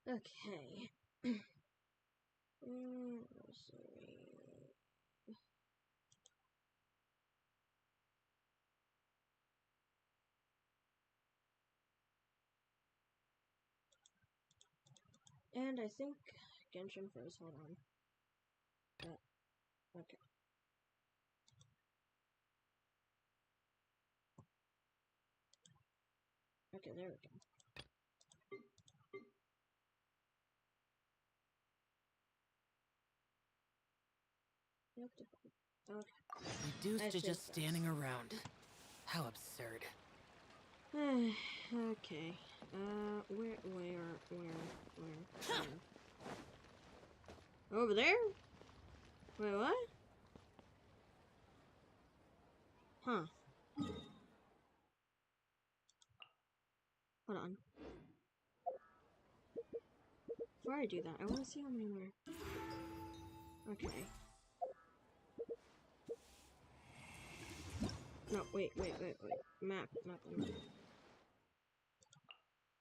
Okay. Let's see. And I think Genshin first. Hold on. Okay. Okay, there we go. Okay. Reduced to just standing around. How absurd. Okay. Where? Over there? Wait, what? Huh. Hold on. Before I do that, I want to see how many more. Okay. No, wait. Map.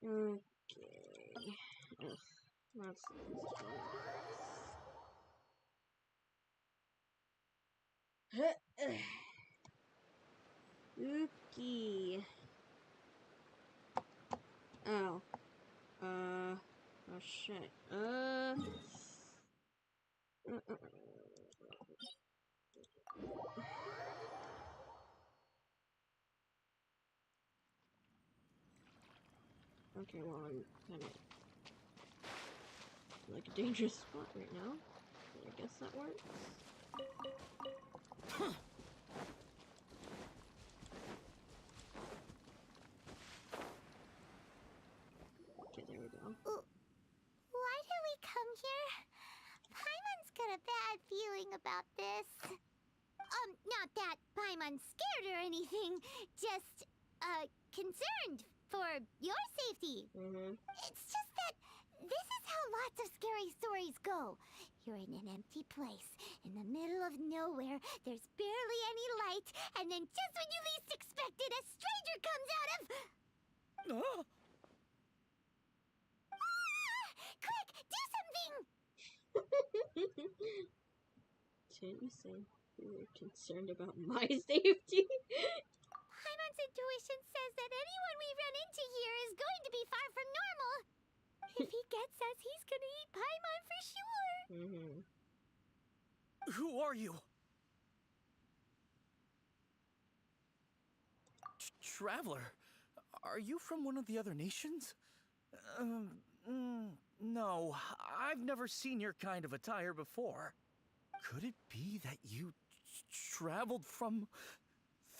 Okay. Ugh. That's Okay. Oh. Oh shit. Okay, well, I'm kind of like a dangerous spot right now. But I guess that works. Okay, there we go. Why did we come here? Paimon's got a bad feeling about this. Not that Paimon's scared or anything, just, concerned for your safety. It's just that this is how lots of scary stories go. You're in an empty place, in the middle of nowhere, there's barely any light, and then just when you least expect it, a stranger comes out of... Oh. Quick, do something! Didn't you say you were concerned about my safety? Paimon's intuition says that anyone we run into here is going to be far from normal. If he gets us, he's gonna eat Paimon for sure. Who are you? Traveler, are you from one of the other nations? No, I've never seen your kind of attire before. Could it be that you traveled from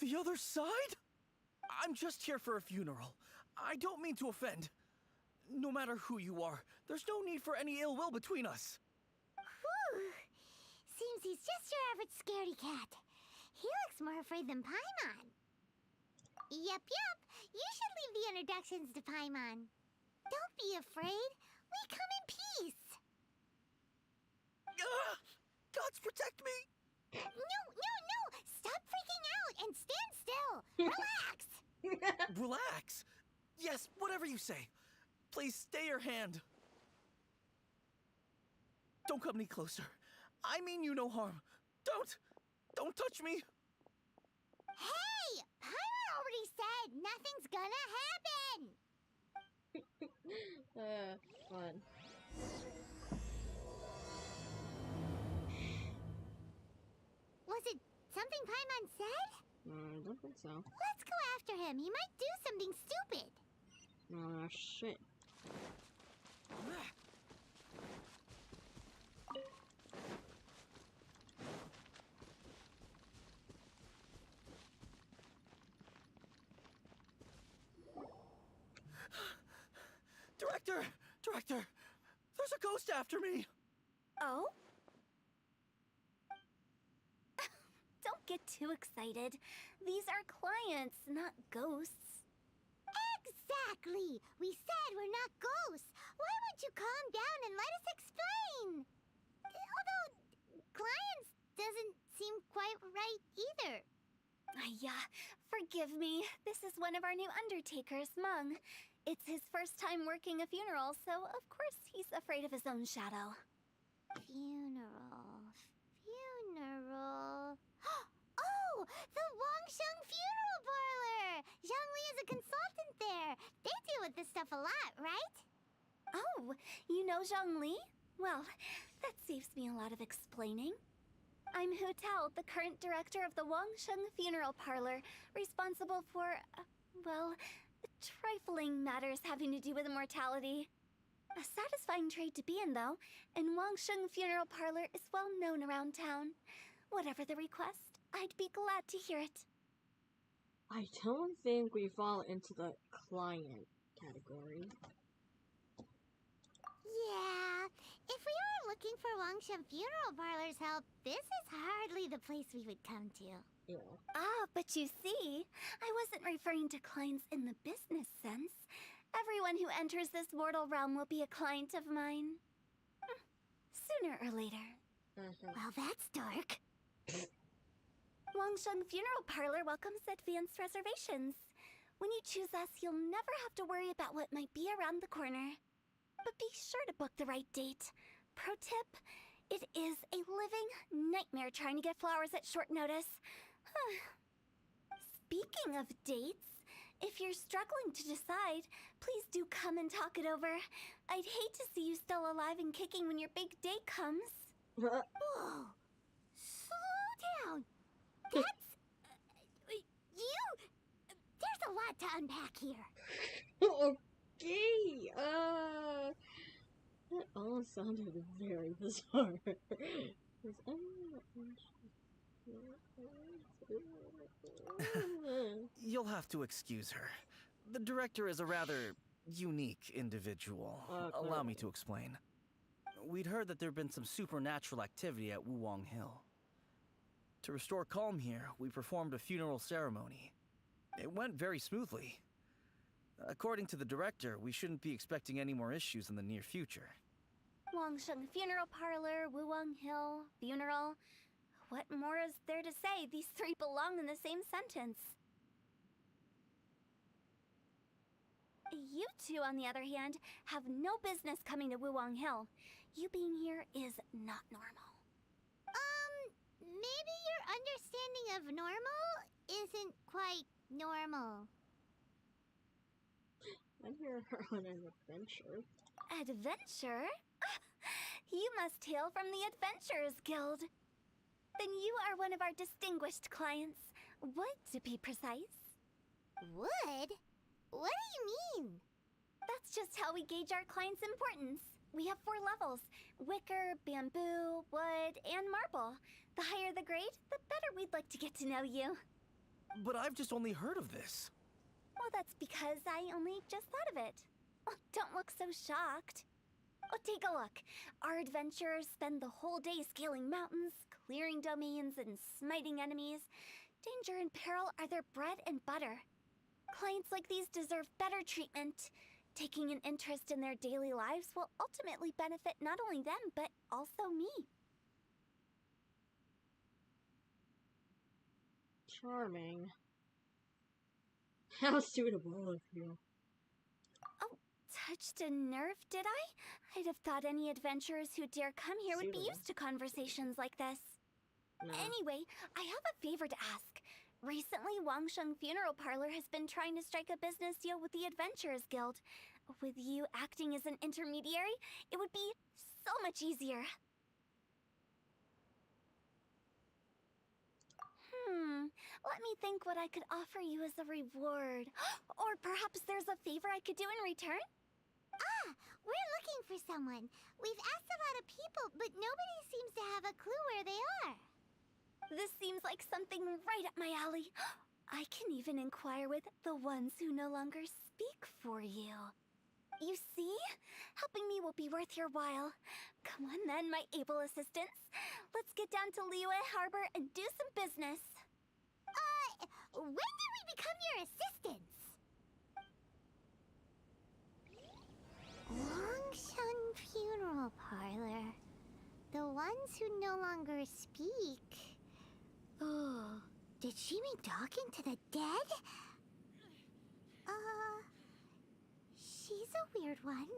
the other side? I'm just here for a funeral. I don't mean to offend. No matter who you are, there's no need for any ill will between us. Whew. Seems he's just your average scaredy cat. He looks more afraid than Paimon. Yup. You should leave the introductions to Paimon. Don't be afraid. We come in peace. Gods protect me! No. Stop freaking out and stand still. Relax. Relax. Yes, whatever you say. Please stay your hand. Don't come any closer. I mean you no harm. Don't touch me. Hey, Paimon already said nothing's gonna happen. Fun. Was it something Paimon said? I don't think so. Let's go after him. He might do something stupid. Oh, shit. Director! There's a ghost after me! Oh? Don't get too excited. These are clients, not ghosts. Exactly! We said we're not ghosts. Why won't you calm down and let us explain? Although, clients doesn't seem quite right either. Yeah, Forgive me. This is one of our new undertakers, Mung. It's his first time working a funeral, so of course he's afraid of his own shadow. Funeral. Oh, the Wangsheng Funeral Parlor! Zhangli is a consultant there. They deal with this stuff a lot, right? Oh, you know Zhongli? Well, that saves me a lot of explaining. I'm Hu Tao, the current director of the Wangsheng Funeral Parlor, responsible for, well, trifling matters having to do with immortality. A satisfying trade to be in, though, and Wangsheng Funeral Parlor is well known around town. Whatever the request, I'd be glad to hear it. I don't think we fall into the client category. Yeah, if we were looking for Wangsheng Funeral Parlor's help, this is hardly the place we would come to. Yeah. Ah, but you see, I wasn't referring to clients in the business sense. Everyone who enters this mortal realm will be a client of mine. Sooner or later. Well, that's dark. Wangsheng Funeral Parlor welcomes advanced reservations. When you choose us, you'll never have to worry about what might be around the corner. But be sure to book the right date. Pro tip, it is a living nightmare trying to get flowers at short notice. Speaking of dates, if you're struggling to decide, please do come and talk it over. I'd hate to see you still alive and kicking when your big day comes. Whoa! Slow down! That's... you... There's a lot to unpack here. Okay, that all sounded very bizarre. You'll have to excuse her. The director is a rather unique individual. Allow me to explain. We'd heard that there'd been some supernatural activity at Wuwang Hill. To restore calm here, we performed a funeral ceremony. It went very smoothly. According to the director, we shouldn't be expecting any more issues in the near future. Wangsheng Funeral Parlor, Wuwang Hill, funeral. What more is there to say? These three belong in the same sentence. You two, on the other hand, have no business coming to Wuwang Hill. You being here is not normal. Maybe your understanding of normal isn't quite normal. I'm here on an adventure. Adventure? You must hail from the Adventurers Guild. Then you are one of our distinguished clients. Wood, to be precise. Wood? What do you mean? That's just how we gauge our clients' importance. We have 4 levels: wicker, bamboo, wood, and marble. The higher the grade, the better we'd like to get to know you. But I've just only heard of this. Well, that's because I only just thought of it. Oh, don't look so shocked. Oh, take a look. Our adventurers spend the whole day scaling mountains, clearing domains, and smiting enemies. Danger and peril are their bread and butter. Clients like these deserve better treatment. Taking an interest in their daily lives will ultimately benefit not only them, but also me. Charming. How suitable of you. Oh, touched a nerve, did I? I'd have thought any adventurers who dare come here would be Suitable. used to conversations like this. No. Anyway, I have a favor to ask. Recently, Wangsheng Funeral Parlor has been trying to strike a business deal with the Adventurers Guild. With you acting as an intermediary, it would be so much easier. Let me think what I could offer you as a reward. Or perhaps there's a favor I could do in return? Ah, we're looking for someone. We've asked a lot of people, but nobody seems to have a clue where they are. This seems like something right up my alley. I can even inquire with the ones who no longer speak for you. You see? Helping me will be worth your while. Come on then, my able assistants. Let's get down to Liyue Harbor and do some business. When did we become your assistants? Longshun Funeral Parlor. The ones who no longer speak. Oh, Did she mean talking to the dead? She's a weird one.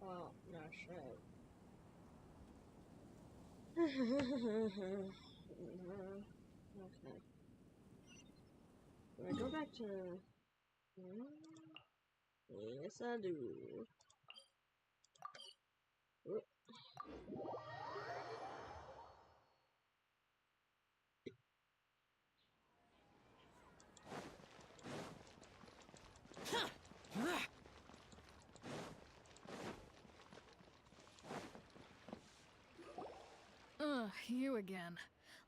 Well, no shit. Okay. Do I go back to... Yes, I do. Oop. You again.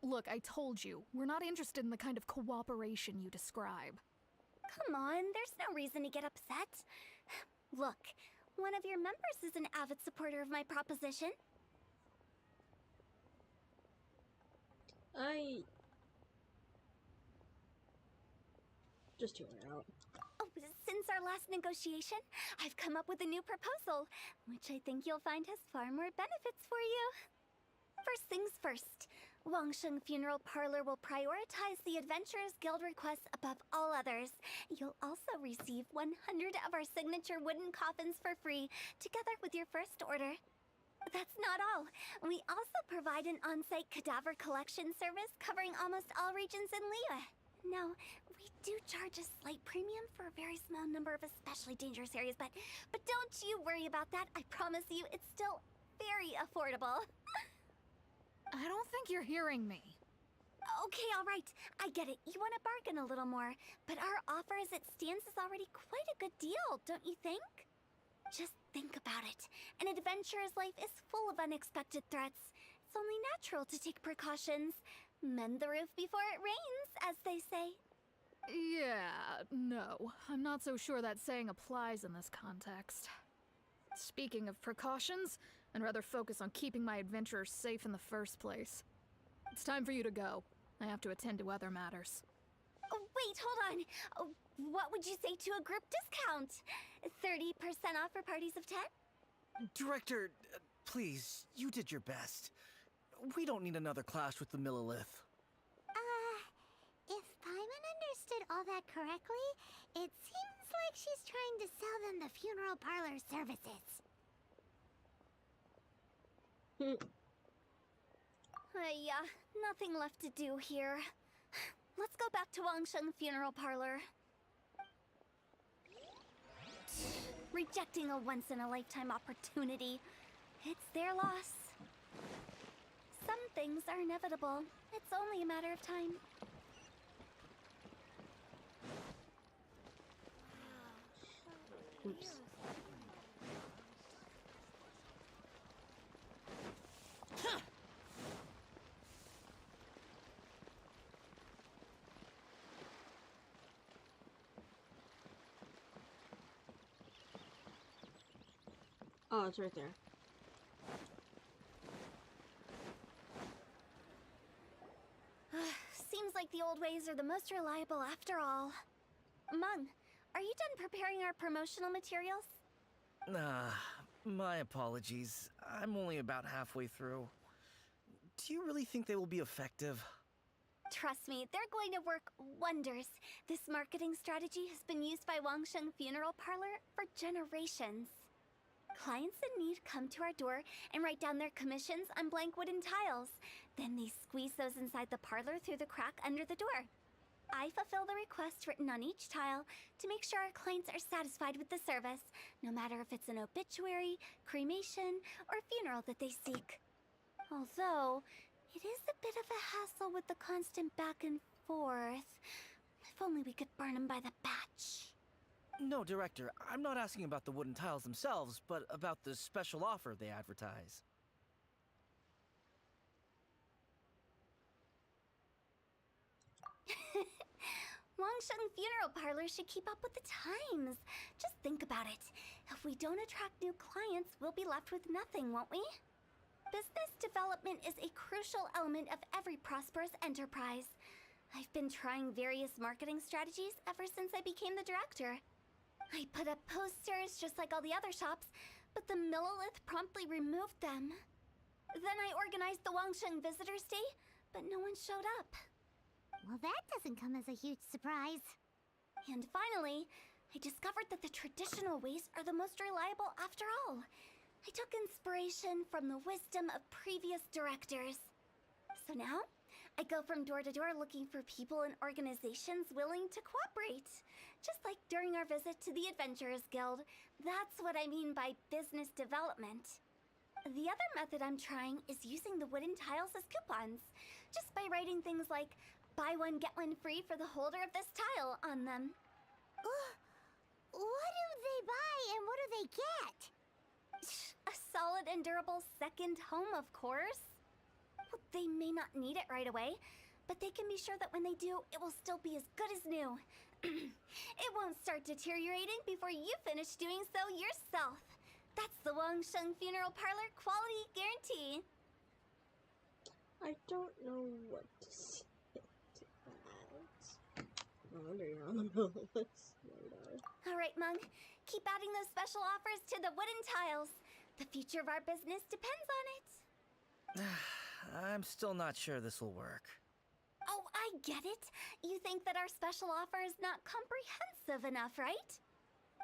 Look, I told you, we're not interested in the kind of cooperation you describe. Come on, there's no reason to get upset. Look, one of your members is an avid supporter of my proposition. Just hear her out. Oh, since our last negotiation, I've come up with a new proposal, which I think you'll find has far more benefits for you. First things first, Wangsheng Funeral Parlor will prioritize the Adventurers Guild requests above all others. You'll also receive 100 of our signature wooden coffins for free, together with your first order. That's not all. We also provide an on-site cadaver collection service covering almost all regions in Liyue. Now, we do charge a slight premium for a very small number of especially dangerous areas, but don't you worry about that. I promise you, it's still very affordable. I don't think you're hearing me. Okay, all right. I get it. You want to bargain a little more, but our offer as it stands is already quite a good deal, don't you think? Just think about it. An adventurer's life is full of unexpected threats. It's only natural to take precautions. Mend the roof before it rains, as they say. Yeah, no. I'm not so sure that saying applies in this context. Speaking of precautions, I'd rather focus on keeping my adventurers safe in the first place. It's time for you to go. I have to attend to other matters. Oh, wait, hold on. Oh, what would you say to a group discount? 30% off for parties of 10? Director, please, you did your best. We don't need another clash with the Millilith. If Paimon understood all that correctly, it seems like she's trying to sell them the funeral parlor services. Nothing left to do here. Let's go back to Wangsheng Funeral Parlor. Rejecting a once-in-a-lifetime opportunity. It's their loss. Some things are inevitable. It's only a matter of time. Oops. Oh, it's right there. Seems like the old ways are the most reliable after all. Mung, are you done preparing our promotional materials? My apologies. I'm only about halfway through. Do you really think they will be effective? Trust me, they're going to work wonders. This marketing strategy has been used by Wangsheng Funeral Parlor for generations. Clients in need come to our door and write down their commissions on blank wooden tiles. Then they squeeze those inside the parlor through the crack under the door. I fulfill the requests written on each tile to make sure our clients are satisfied with the service, no matter if it's an obituary, cremation, or funeral that they seek. Although, it is a bit of a hassle with the constant back and forth. If only we could burn them by the batch. No, Director, I'm not asking about the wooden tiles themselves, but about the special offer they advertise. Wangsheng Funeral Parlor should keep up with the times. Just think about it. If we don't attract new clients, we'll be left with nothing, won't we? Business development is a crucial element of every prosperous enterprise. I've been trying various marketing strategies ever since I became the director. I put up posters just like all the other shops, but the Millilith promptly removed them. Then I organized the Wangsheng Visitors Day, but no one showed up. Well, that doesn't come as a huge surprise. And finally, I discovered that the traditional ways are the most reliable after all. I took inspiration from the wisdom of previous directors. So now, I go from door to door looking for people and organizations willing to cooperate. Just like during our visit to the Adventurers Guild. That's what I mean by business development. The other method I'm trying is using the wooden tiles as coupons. Just by writing things like, buy one, get one free for the holder of this tile on them. What do they buy and what do they get? A solid and durable second home, of course. Well, they may not need it right away, but they can be sure that when they do, it will still be as good as new. It won't start deteriorating before you finish doing so yourself. That's the Wangsheng Funeral Parlor quality guarantee. I don't know what to say to that. Oh, you're on the list later. All right, Mung. Keep adding those special offers to the wooden tiles. The future of our business depends on it. I'm still not sure this will work. Oh, I get it. You think that our special offer is not comprehensive enough, right?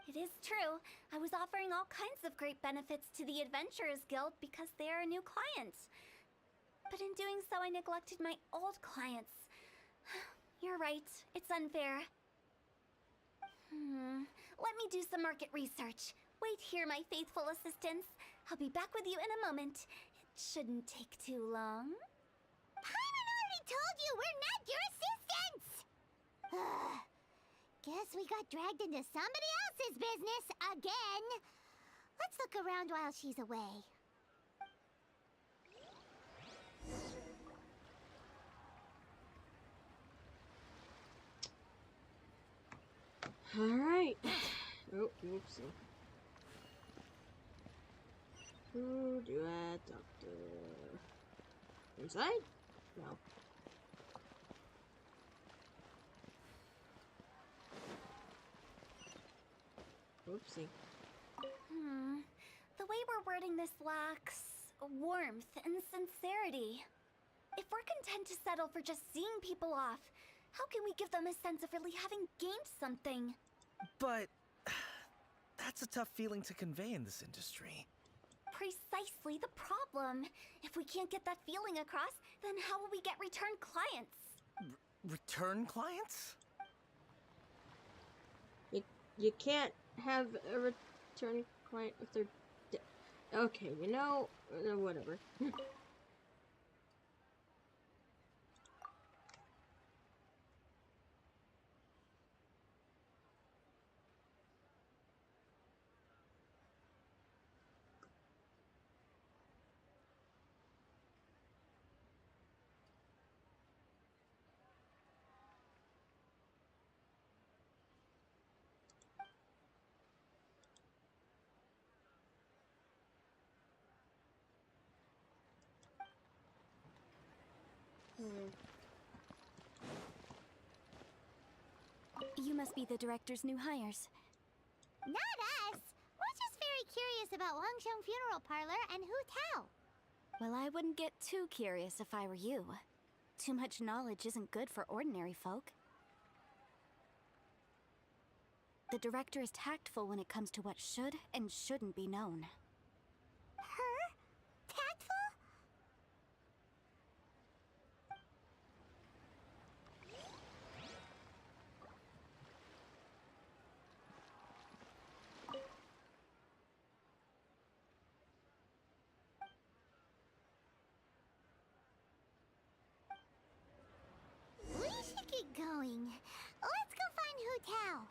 It is true. I was offering all kinds of great benefits to the Adventurers Guild because they are a new client. But in doing so, I neglected my old clients. You're right. It's unfair. Let me do some market research. Wait here, my faithful assistants. I'll be back with you in a moment. It shouldn't take too long. Paimon already told you we're not your assistants! Guess we got dragged into somebody else's business again. Let's look around while she's away. Alright. Oh, whoopsie. Who do I talk to? Inside? No. Whoopsie. The way we're wording this lacks warmth and sincerity. If we're content to settle for just seeing people off, how can we give them a sense of really having gained something? But that's a tough feeling to convey in this industry. Precisely the problem. If we can't get that feeling across, then how will we get return clients? Return clients? You can't have a returning client if they're dead. Okay, you know, whatever. You must be the director's new hires. Not us! We're just very curious about Wangsheng Funeral Parlor and Hu Tao. Well, I wouldn't get too curious if I were you. Too much knowledge isn't good for ordinary folk. The director is tactful when it comes to what should and shouldn't be known. Her? Tactful? We should get going. Let's go find Hu Tao.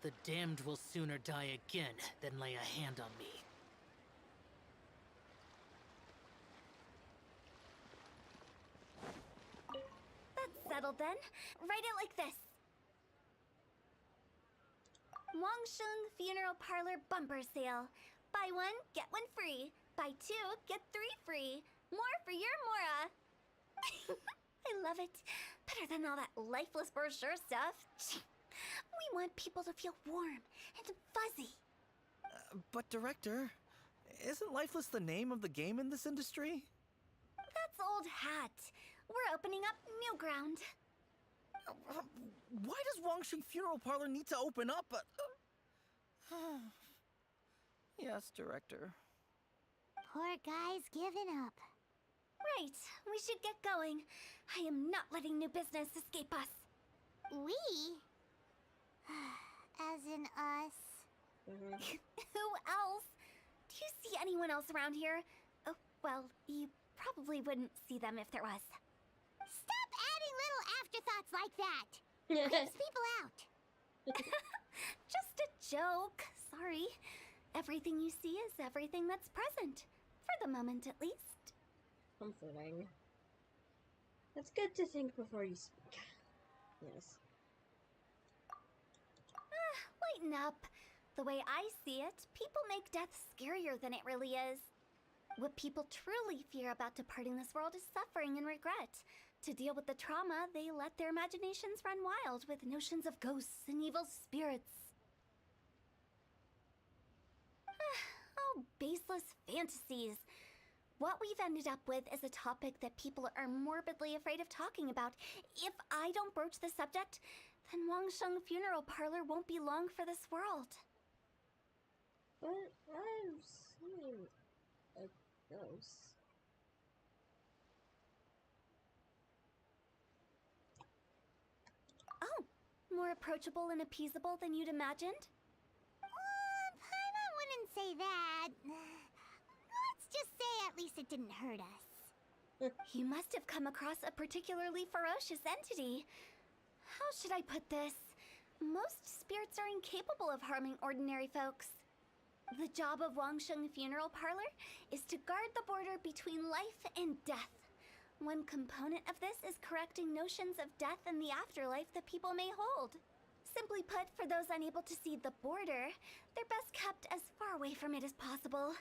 The damned will sooner die again than lay a hand on me. That's settled then. Write it like this. Wangsheng Funeral Parlor Bumper Sale. Buy one, get one free. Buy two, get three free. More for your Mora. I love it. Better than all that lifeless brochure stuff. We want people to feel warm and fuzzy. But Director, isn't Lifeless the name of the game in this industry? That's old hat. We're opening up new ground. Why does Wangsheng Funeral Parlor need to open up? Yes, Director. Poor guy's given up. Right, we should get going. I am not letting new business escape us. We? As in us. Who else? Do you see anyone else around here? Oh, well, you probably wouldn't see them if there was. Stop adding little afterthoughts like that. Creeps people out. Just a joke. Sorry. Everything you see is everything that's present. For the moment, at least. Comforting. It's good to think before you speak. Yes. Lighten up. The way I see it, people make death scarier than it really is. What people truly fear about departing this world is suffering and regret. To deal with the trauma, they let their imaginations run wild with notions of ghosts and evil spirits. Oh, baseless fantasies. What we've ended up with is a topic that people are morbidly afraid of talking about. If I don't broach the subject, then Wangsheng Funeral Parlor won't be long for this world. But I've seen a ghost. Oh, more approachable and appeasable than you'd imagined? Paimon wouldn't say that. Let's just say at least it didn't hurt us. You must have come across a particularly ferocious entity. How should I put this? Most spirits are incapable of harming ordinary folks. The job of Wangsheng Funeral Parlor is to guard the border between life and death. One component of this is correcting notions of death and the afterlife that people may hold. Simply put, for those unable to see the border, they're best kept as far away from it as possible.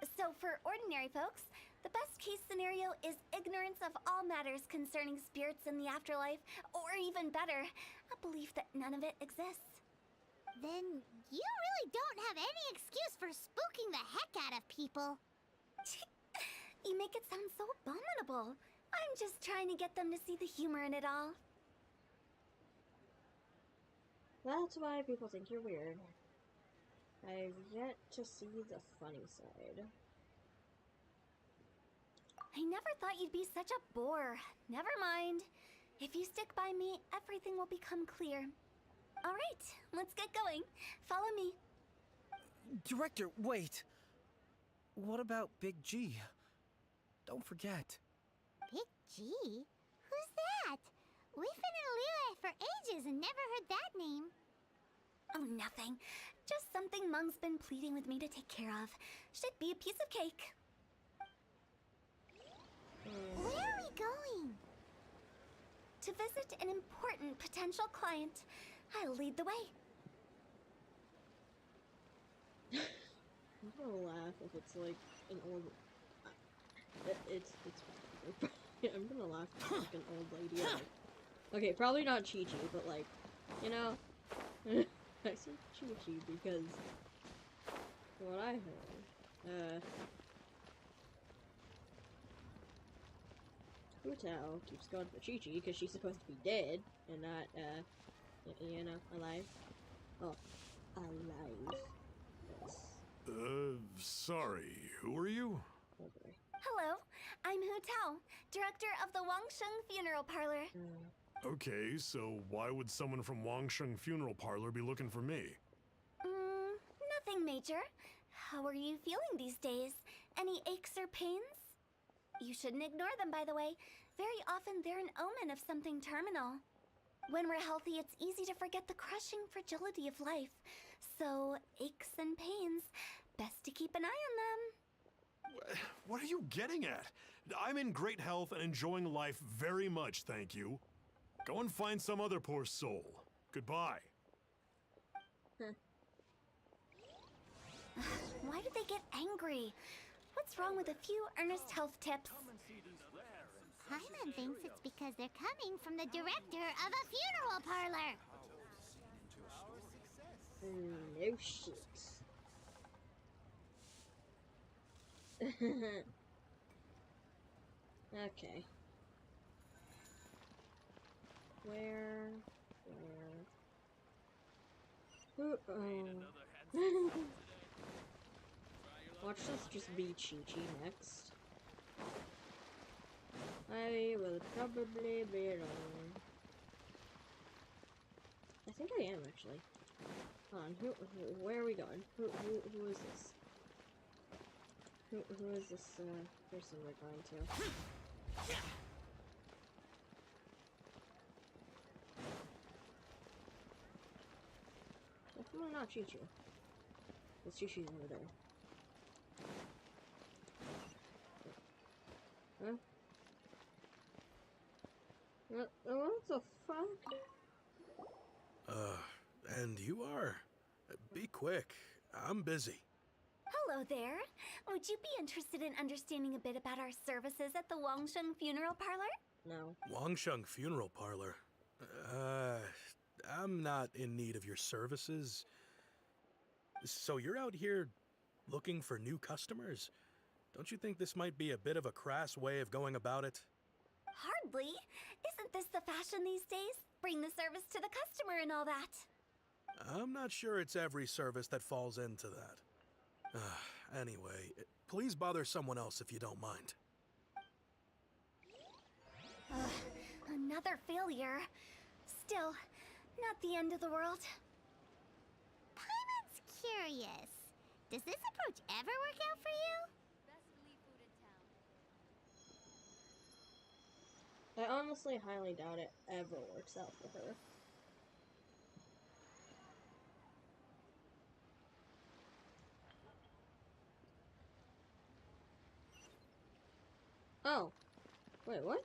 So for ordinary folks, the best case scenario is ignorance of all matters concerning spirits in the afterlife, or even better, a belief that none of it exists. Then you really don't have any excuse for spooking the heck out of people. You make it sound so abominable. I'm just trying to get them to see the humor in it all. That's why people think you're weird. I've yet to see the funny side. I never thought you'd be such a bore. Never mind. If you stick by me, everything will become clear. All right, let's get going. Follow me. Director, wait. What about Big G? Don't forget. Big G? Who's that? We've been in Liyue for ages and never heard that name. Oh, nothing. Just something Mung's been pleading with me to take care of. Should be a piece of cake. Where are we going? To visit an important potential client. I'll lead the way. I'm gonna laugh if it's like an old. It's. I'm gonna laugh if it's like an old lady. Like, okay, probably not Chi Chi, but like, you know, I said Chi Chi because from what I heard, Hu Tao keeps going for Chi Chi because she's supposed to be dead and not, you know, alive. Oh, alive. Yes. Sorry, who are you? Oh boy. Hello, I'm Hu Tao, director of the Wangsheng Funeral Parlor. Okay, so why would someone from Wangsheng Funeral Parlor be looking for me? Nothing major. How are you feeling these days? Any aches or pains? You shouldn't ignore them, by the way. Very often they're an omen of something terminal. When we're healthy, it's easy to forget the crushing fragility of life. So, aches and pains, best to keep an eye on them. What are you getting at? I'm in great health and enjoying life very much, thank you. Go and find some other poor soul. Goodbye. Why do they get angry? What's wrong with a few earnest health tips? Paimon thinks it's because they're coming from the director of a funeral parlor. No shit. Okay. Where? Uh-oh. Watch this just be Chi-Chi next. I will probably be wrong. I think I am, actually. Hold on, where are we going? Who is this? Who is this, person we're going to? Definitely not Chi-Chi. It's Chi-Chi's over there. Huh? What the fuck? And you are? Be quick. I'm busy. Hello there. Would you be interested in understanding a bit about our services at the Wangsheng Funeral Parlor? No. Wangsheng Funeral Parlor. I'm not in need of your services. So you're out here looking for new customers? Don't you think this might be a bit of a crass way of going about it? Hardly. Isn't this the fashion these days? Bring the service to the customer and all that. I'm not sure it's every service that falls into that. Anyway, please bother someone else if you don't mind. Another failure. Still, not the end of the world. Paimon's curious. Does this approach ever work out for you? I honestly highly doubt it ever works out for her. Oh. Wait, what?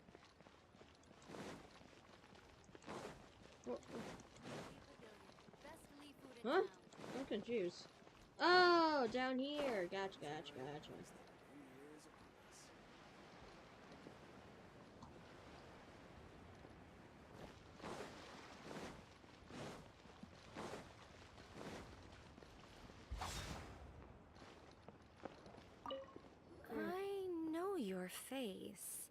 Huh? I'm confused. Oh, down here. Gotcha. I know your face.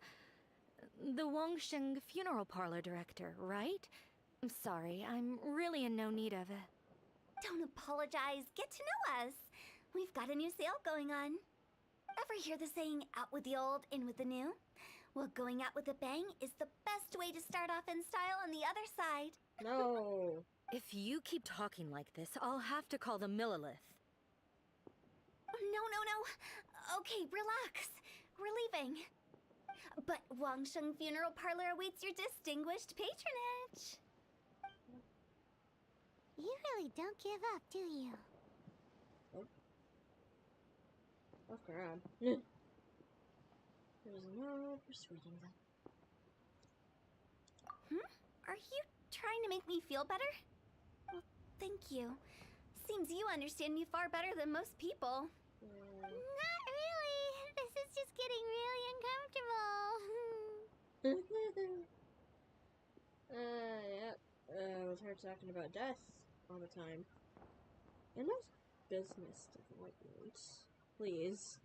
The Wangsheng Funeral Parlor director, right? I'm sorry, I'm really in no need of it. Don't apologize. Get to know us. We've got a new sale going on. Ever hear the saying, out with the old, in with the new? Well, going out with a bang is the best way to start off in style on the other side. No. If you keep talking like this, I'll have to call the Millilith. No. Okay, relax. We're leaving. But Wangsheng Funeral Parlor awaits your distinguished patronage. You really don't give up, do you? Oh crap. There's no persuading them. Are you trying to make me feel better? Well, thank you. Seems you understand me far better than most people. Not really. This is just getting really uncomfortable. Yep. With her talking about death all the time. And those business development. Please.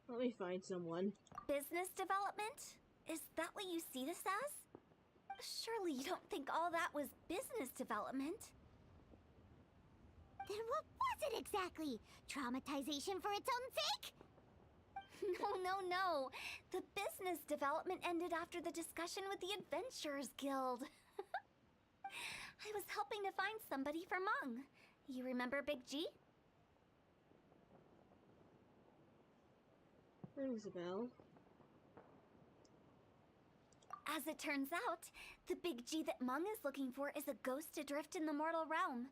Let me find someone. Business development? Is that what you see this as? Surely you don't think all that was business development? Then what was it exactly? Traumatization for its own sake? No. The business development ended after the discussion with the Adventurers Guild. I was helping to find somebody for Mung. You remember Big G? Rings a bell. As it turns out, the Big G that Mung is looking for is a ghost adrift in the mortal realm.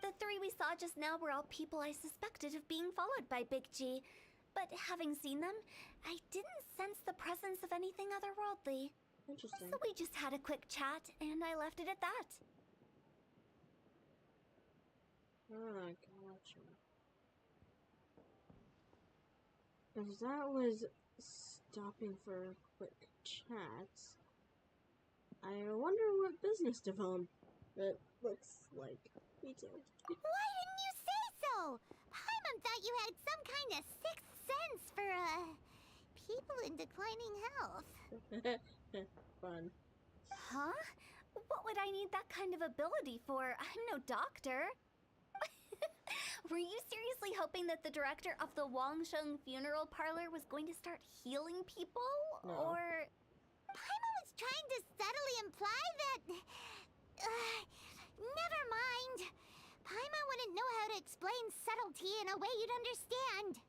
The three we saw just now were all people I suspected of being followed by Big G, but having seen them, I didn't sense the presence of anything otherworldly. Interesting. So we just had a quick chat, and I left it at that. Ah, gotcha. If that was stopping for quick chats, I wonder what business development looks like. Me too. Why didn't Oh, Paimon thought you had some kind of sixth sense for, people in declining health. Fun. Huh? What would I need that kind of ability for? I'm no doctor. Were you seriously hoping that the director of the Wangsheng Funeral Parlor was going to start healing people? No. Or... Paimon was trying to subtly imply that... never mind. Paimon wouldn't know how to explain subtlety in a way you'd understand.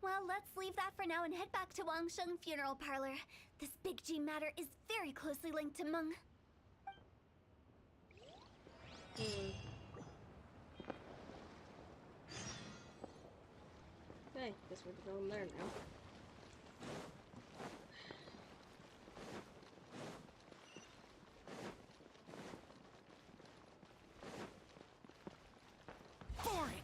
Well, let's leave that for now and head back to Wangsheng Funeral Parlor. This Big G matter is very closely linked to Meng. Okay, guess we're going there now. Boring!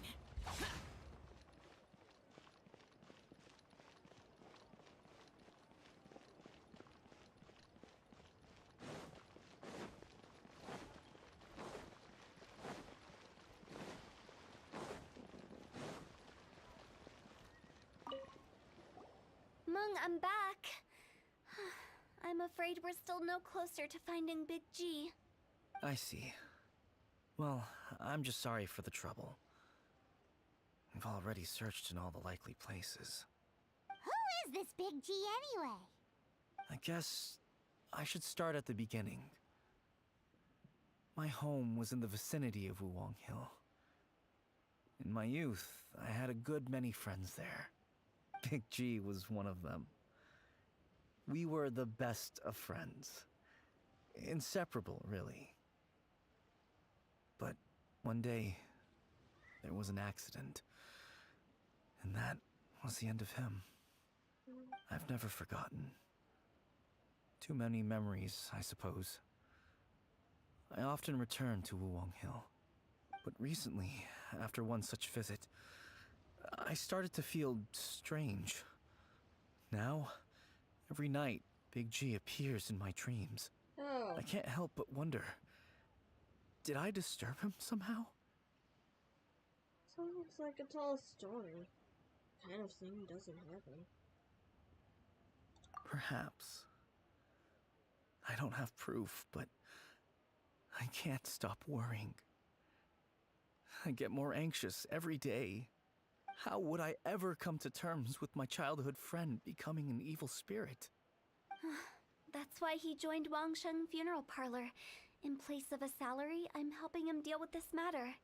Meng, I'm back. I'm afraid we're still no closer to finding Big G. I see. Well, I'm just sorry for the trouble. We've already searched in all the likely places. Who is this Big G anyway? I guess I should start at the beginning. My home was in the vicinity of Wuwang Hill. In my youth, I had a good many friends there. Big G was one of them. We were the best of friends. Inseparable, really. But one day, there was an accident. And that was the end of him. I've never forgotten. Too many memories, I suppose. I often return to Wuwang Hill. But recently, after one such visit, I started to feel strange. Now, every night, Big G appears in my dreams. Oh. I can't help but wonder, did I disturb him somehow? Sounds like a tall story. Kind of thing doesn't happen. Perhaps. I don't have proof, but I can't stop worrying. I get more anxious every day. How would I ever come to terms with my childhood friend becoming an evil spirit? That's why he joined Wangsheng Funeral Parlor. In place of a salary, I'm helping him deal with this matter.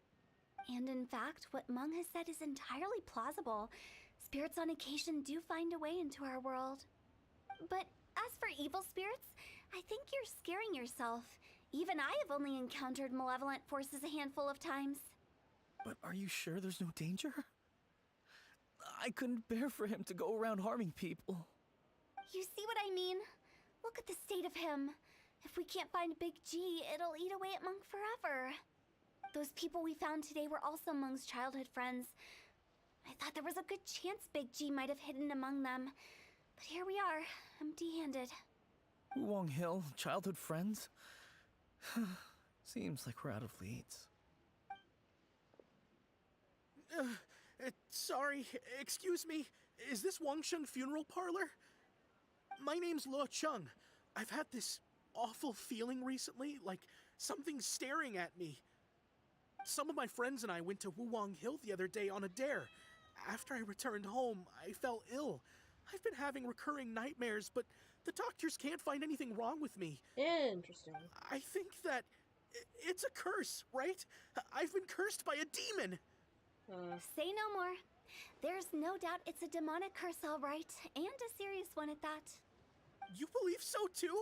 And in fact, what Meng has said is entirely plausible. Spirits on occasion do find a way into our world. But as for evil spirits, I think you're scaring yourself. Even I have only encountered malevolent forces a handful of times. But are you sure there's no danger? I couldn't bear for him to go around harming people. You see what I mean? Look at the state of him. If we can't find Big G, it'll eat away at Meng forever. Those people we found today were also Meng's childhood friends. I thought there was a good chance Big G might have hidden among them. But here we are, empty-handed. Wuwang Hill, childhood friends? Seems like we're out of leads. Sorry, excuse me. Is this Wangsheng Funeral Parlor? My name's Luo Chung. I've had this awful feeling recently, like something's staring at me. Some of my friends and I went to Wuwang Hill the other day on a dare. After I returned home, I fell ill. I've been having recurring nightmares, but the doctors can't find anything wrong with me. Interesting. I think that it's a curse, right? I've been cursed by a demon. Say no more. There's no doubt it's a demonic curse, all right, and a serious one at that. You believe so too?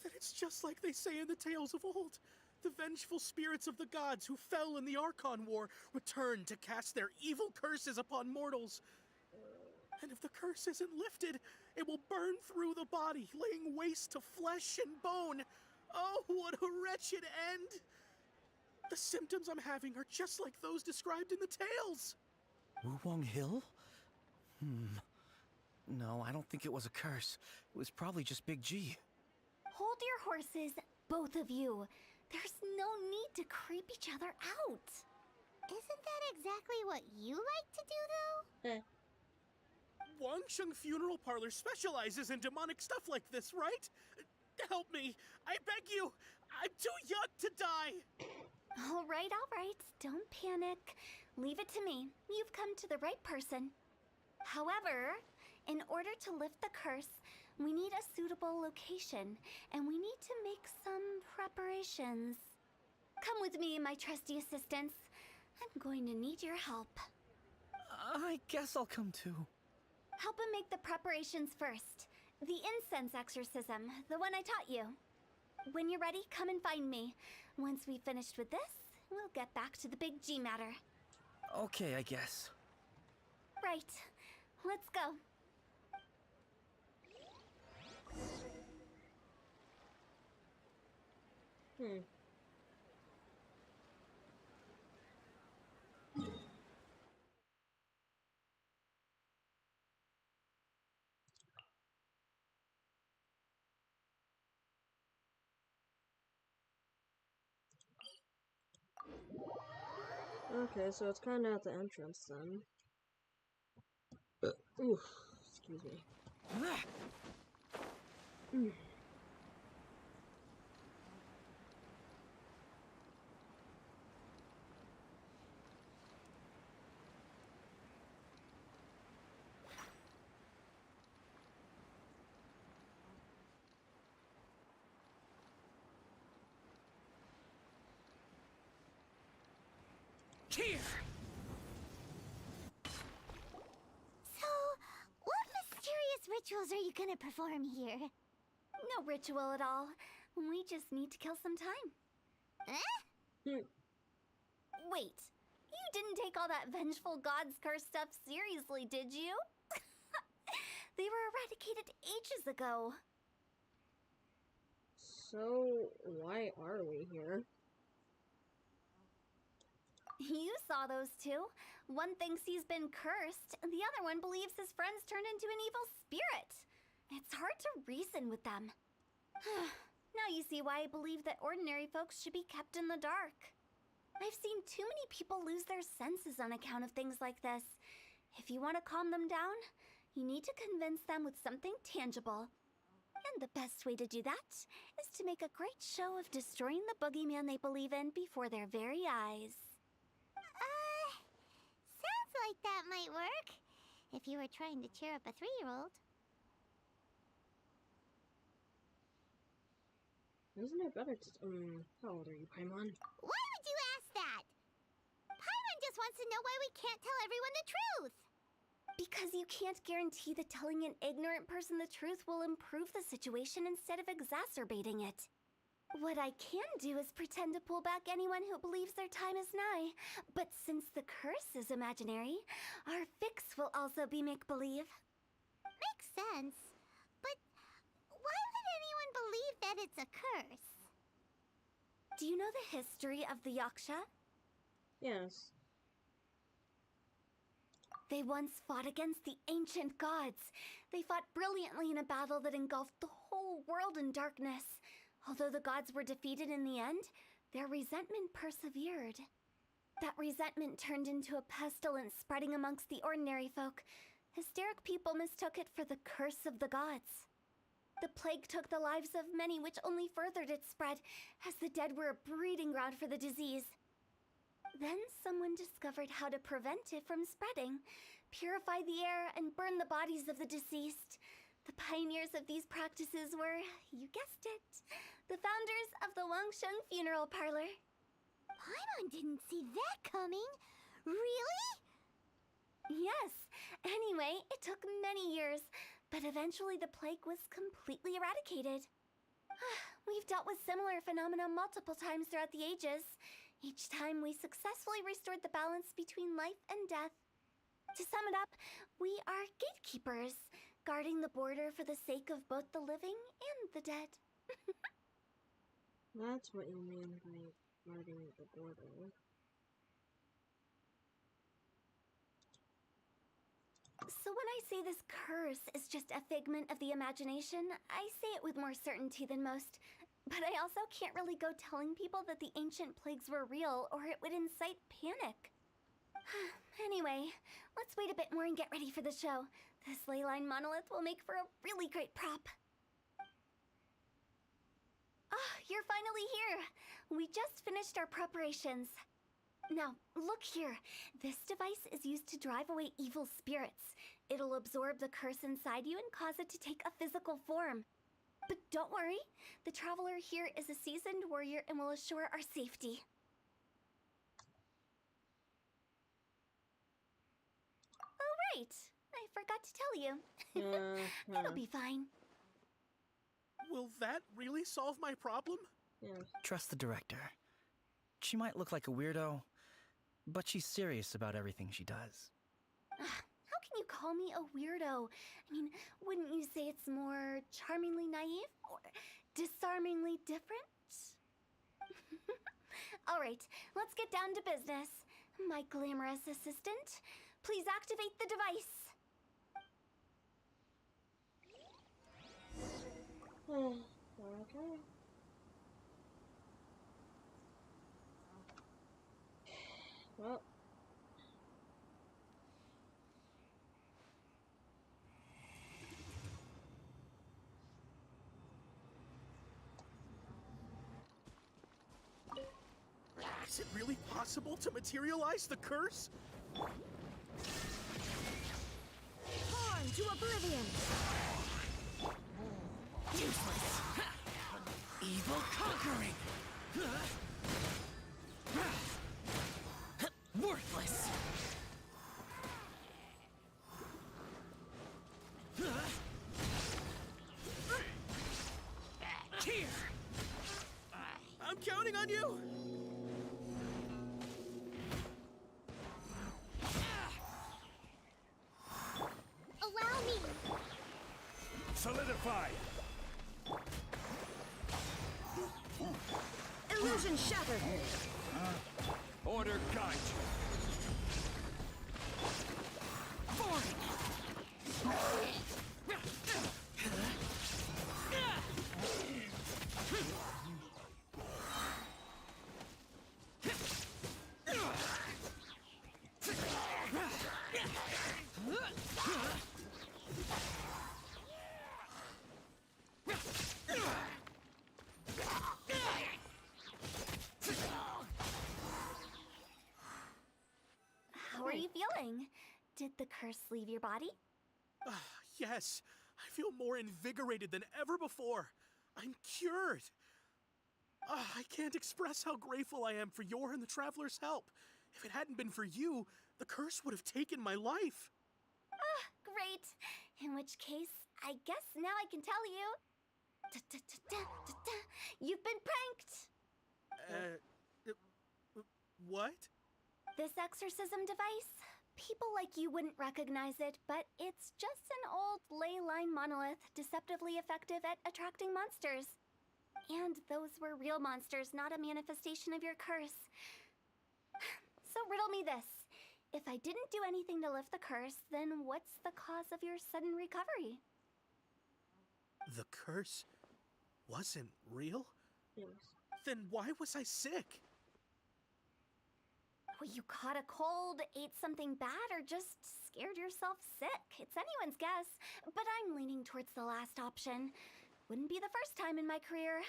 That it's just like they say in the tales of old. The vengeful spirits of the gods who fell in the Archon War return to cast their evil curses upon mortals. And if the curse isn't lifted, it will burn through the body, laying waste to flesh and bone. Oh, what a wretched end! The symptoms I'm having are just like those described in the tales. Wuwang Hill? No, I don't think it was a curse. It was probably just Big G. Hold your horses, both of you. There's no need to creep each other out. Isn't that exactly what you like to do, though? Eh. Wangsheng Funeral Parlor specializes in demonic stuff like this, right? Help me! I beg you! I'm too young to die! All right, don't panic. Leave it to me. You've come to the right person. However, in order to lift the curse, we need a suitable location, and we need to make some preparations. Come with me, my trusty assistants. I'm going to need your help. I guess I'll come too. Help him make the preparations first. The incense exorcism, the one I taught you. When you're ready, come and find me. Once we've finished with this, we'll get back to the big G matter. Okay, I guess. Right. Let's go. Hmm. Okay, so it's kind of at the entrance then. Oof, excuse me. Mm. Here! So, what mysterious rituals are you gonna perform here? No ritual at all. We just need to kill some time. Eh? Wait, you didn't take all that vengeful God's curse stuff seriously, did you? They were eradicated ages ago. So, why are we here? You saw those two. One thinks he's been cursed, and the other one believes his friends turned into an evil spirit. It's hard to reason with them. Now you see why I believe that ordinary folks should be kept in the dark. I've seen too many people lose their senses on account of things like this. If you want to calm them down, you need to convince them with something tangible. And the best way to do that is to make a great show of destroying the boogeyman they believe in before their very eyes. Sounds like that might work. If you were trying to cheer up a 3-year-old. Isn't it better to... how old are you, Paimon? Why would you ask that? Paimon just wants to know why we can't tell everyone the truth. Because you can't guarantee that telling an ignorant person the truth will improve the situation instead of exacerbating it. What I can do is pretend to pull back anyone who believes their time is nigh. But since the curse is imaginary, our fix will also be make-believe. Makes sense. But why would anyone believe that it's a curse? Do you know the history of the Yaksha? Yes. They once fought against the ancient gods. They fought brilliantly in a battle that engulfed the whole world in darkness. Although the gods were defeated in the end, their resentment persevered. That resentment turned into a pestilence spreading amongst the ordinary folk. Hysteric people mistook it for the curse of the gods. The plague took the lives of many, which only furthered its spread, as the dead were a breeding ground for the disease. Then someone discovered how to prevent it from spreading, purify the air, and burn the bodies of the deceased. The pioneers of these practices were, you guessed it, the founders of the Wangsheng Funeral Parlor. Paimon didn't see that coming. Really? Yes. Anyway, it took many years, but eventually the plague was completely eradicated. We've dealt with similar phenomena multiple times throughout the ages. Each time we successfully restored the balance between life and death. To sum it up, we are gatekeepers, guarding the border for the sake of both the living and the dead. That's what you mean by guarding the border. So when I say this curse is just a figment of the imagination, I say it with more certainty than most. But I also can't really go telling people that the ancient plagues were real, or it would incite panic. Anyway, let's wait a bit more and get ready for the show. This ley line monolith will make for a really great prop. Ah, you're finally here! We just finished our preparations. Now, look here. This device is used to drive away evil spirits. It'll absorb the curse inside you and cause it to take a physical form. But don't worry, the traveler here is a seasoned warrior and will assure our safety. Oh, right! I forgot to tell you. It'll be fine. Will that really solve my problem? Yeah. Trust the director. She might look like a weirdo, but she's serious about everything she does. How can you call me a weirdo? I mean, wouldn't you say it's more charmingly naive or disarmingly different? All right, let's get down to business. My glamorous assistant, please activate the device. Okay. Well. Is it really possible to materialize the curse? Torn to oblivion! Useless! Evil conquering! Worthless! Here! I'm counting on you! Allow me! Solidify! Illusion shattered! Order guide you! Forward! How are you feeling? Did the curse leave your body? Yes, I feel more invigorated than ever before. I'm cured. I can't express how grateful I am for your and the Traveler's help. If it hadn't been for you, the curse would have taken my life. Great. In which case, I guess now I can tell you. You've been pranked! What? This exorcism device? People like you wouldn't recognize it, but it's just an old ley line monolith deceptively effective at attracting monsters. And those were real monsters, not a manifestation of your curse. So riddle me this. If I didn't do anything to lift the curse, then what's the cause of your sudden recovery? The curse wasn't real? Yes. Then why was I sick? Well, you caught a cold, ate something bad, or just scared yourself sick. It's anyone's guess, but I'm leaning towards the last option. Wouldn't be the first time in my career.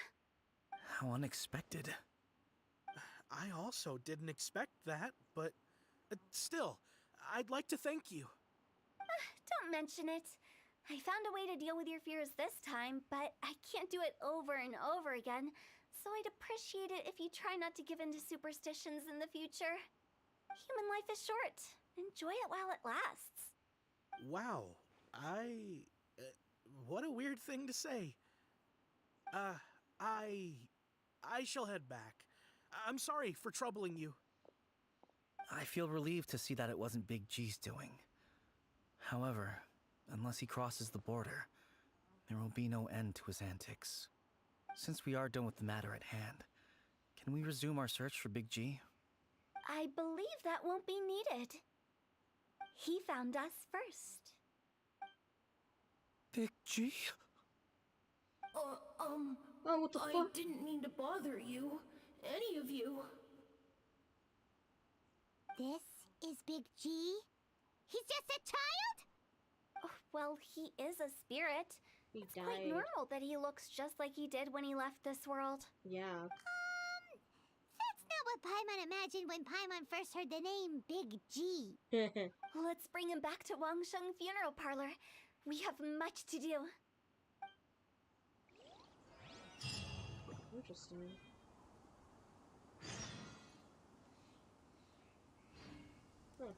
How unexpected. I also didn't expect that, but still, I'd like to thank you. Don't mention it. I found a way to deal with your fears this time, but I can't do it over and over again, so I'd appreciate it if you try not to give in to superstitions in the future. Human life is short. Enjoy it while it lasts. Wow, what a weird thing to say. I shall head back. I'm sorry for troubling you. I feel relieved to see that it wasn't Big G's doing. However, unless he crosses the border, there will be no end to his antics. Since we are done with the matter at hand, can we resume our search for Big G? I believe that won't be needed. He found us first. Big G? Oh, what the I fuck? didn't mean to bother you. Any of you. This is Big G? He's just a child? Oh, well, he is a spirit. He It's died. quite normal that he looks just like he did when he left this world. Yeah. That's not what Paimon imagined when Paimon first heard the name Big G. Let's bring him back to Wangsheng Funeral Parlor. We have much to do. Interesting. Huh.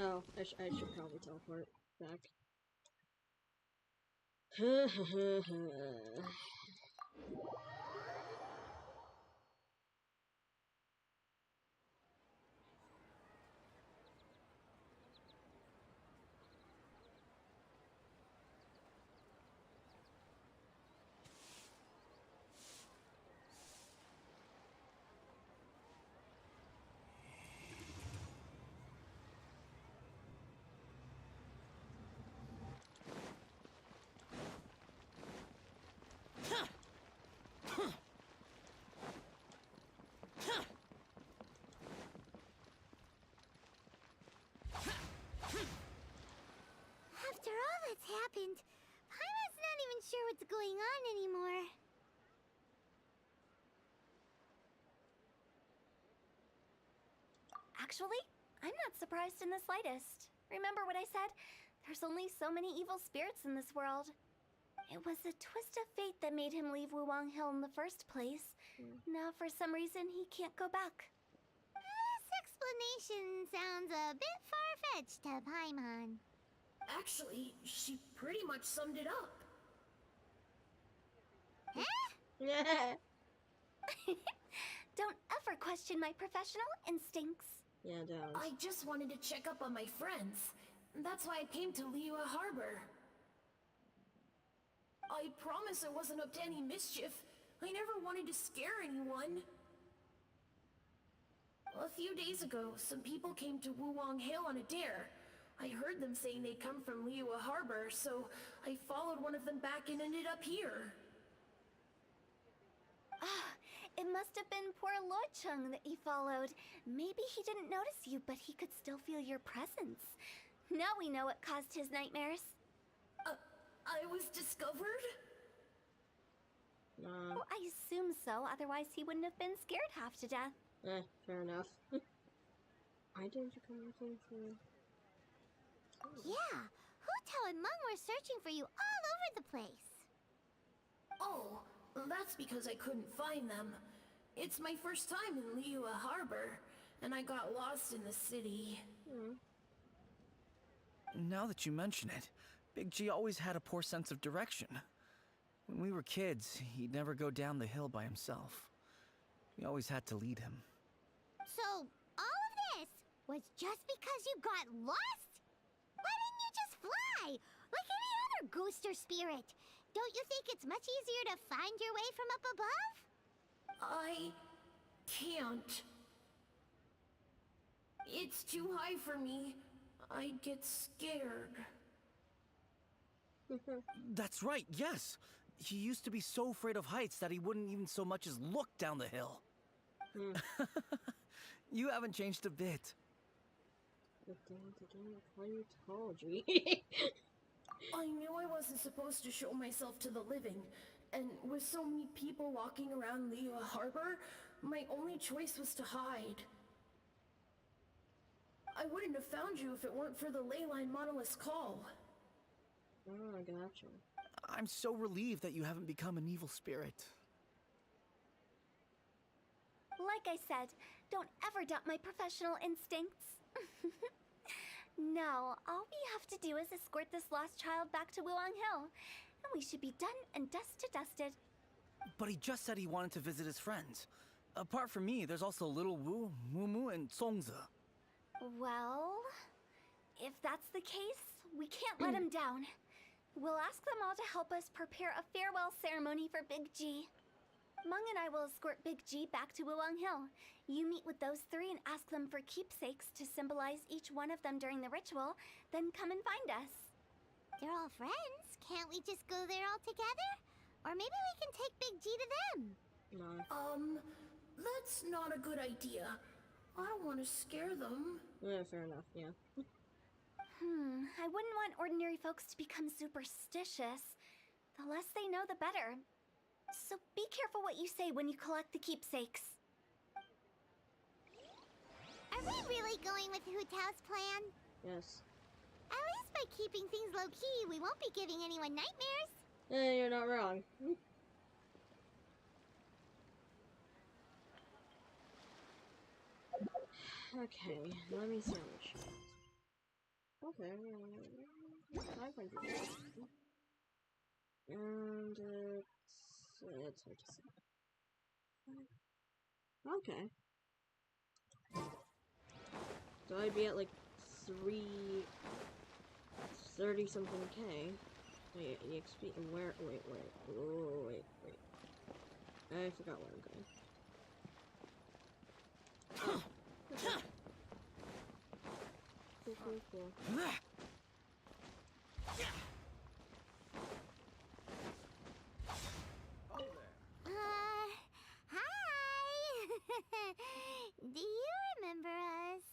Oh, I should probably teleport back. After all that's happened, Paimon's not even sure what's going on anymore. Actually, I'm not surprised in the slightest. Remember what I said? There's only so many evil spirits in this world. It was a twist of fate that made him leave Wuwang Hill in the first place. Now, for some reason, he can't go back. This explanation sounds a bit far-fetched to Paimon. Actually, she pretty much summed it up. Yeah. Don't ever question my professional instincts. Yeah, don't. I just wanted to check up on my friends. That's why I came to Liyue Harbor. I promise I wasn't up to any mischief. I never wanted to scare anyone. A few days ago, some people came to Wuwang Hill on a dare. I heard them saying they'd come from Liyue Harbor, so I followed one of them back and ended up here. Ah, it must have been poor Lord Chung that you followed. Maybe he didn't notice you, but he could still feel your presence. Now we know what caused his nightmares. I was discovered? Nah. Oh, I assume so, otherwise he wouldn't have been scared half to death. Fair enough. Why didn't you come looking for... Yeah, Hu Tao and Meng were searching for you all over the place. Oh, that's because I couldn't find them. It's my first time in Liyue Harbor, and I got lost in the city. Now that you mention it, Big G always had a poor sense of direction. When we were kids, he'd never go down the hill by himself. We always had to lead him. So, all of this was just because you got lost? Why didn't you just fly? Like any other ghost or spirit? Don't you think it's much easier to find your way from up above? I can't. It's too high for me. I'd get scared. That's right, yes! He used to be so afraid of heights that he wouldn't even so much as look down the hill. You haven't changed a bit. I knew I wasn't supposed to show myself to the living, and with so many people walking around Liyue Harbor, my only choice was to hide. I wouldn't have found you if it weren't for the Leyline Monolith's call. Oh, I gotcha. I'm so relieved that you haven't become an evil spirit. Like I said, don't ever doubt my professional instincts. Now, all we have to do is escort this lost child back to Wuwang Hill, and we should be done and dusted. But he just said he wanted to visit his friends. Apart from me, there's also Little Wu, Mumu, and Songze. Well, if that's the case, We can't let him down. We'll ask them all to help us prepare a farewell ceremony for Big G. Mung and I will escort Big G back to Wuwang Hill. You meet with those three and ask them for keepsakes to symbolize each one of them during the ritual, then come and find us. They're all friends. Can't we just go there all together? Or maybe we can take Big G to them. No. That's not a good idea. I don't want to scare them. Yeah, fair enough, yeah. I wouldn't want ordinary folks to become superstitious. The less they know, the better. So be careful what you say when you collect the keepsakes. Are we really going with Hu Tao's plan? Yes. At least by keeping things low-key, we won't be giving anyone nightmares. You're not wrong. Okay, let me see how much. Okay, 500. And it's hard to see. Okay. So I'd be at like 330 something K. Wait, EXP, where, wait, oh, wait. I forgot where I'm going. Oh, okay. Cool. Hi! Do you remember us?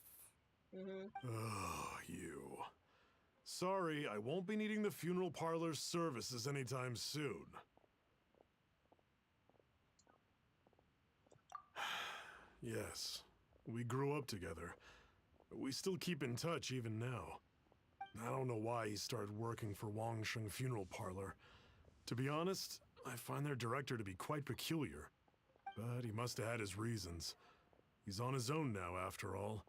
Oh, you. Sorry, I won't be needing the funeral parlor's services anytime soon. Yes, we grew up together. We still keep in touch even now. I don't know why he started working for Wangsheng Funeral Parlor. To be honest, I find their director to be quite peculiar. But he must have had his reasons. He's on his own now, after all.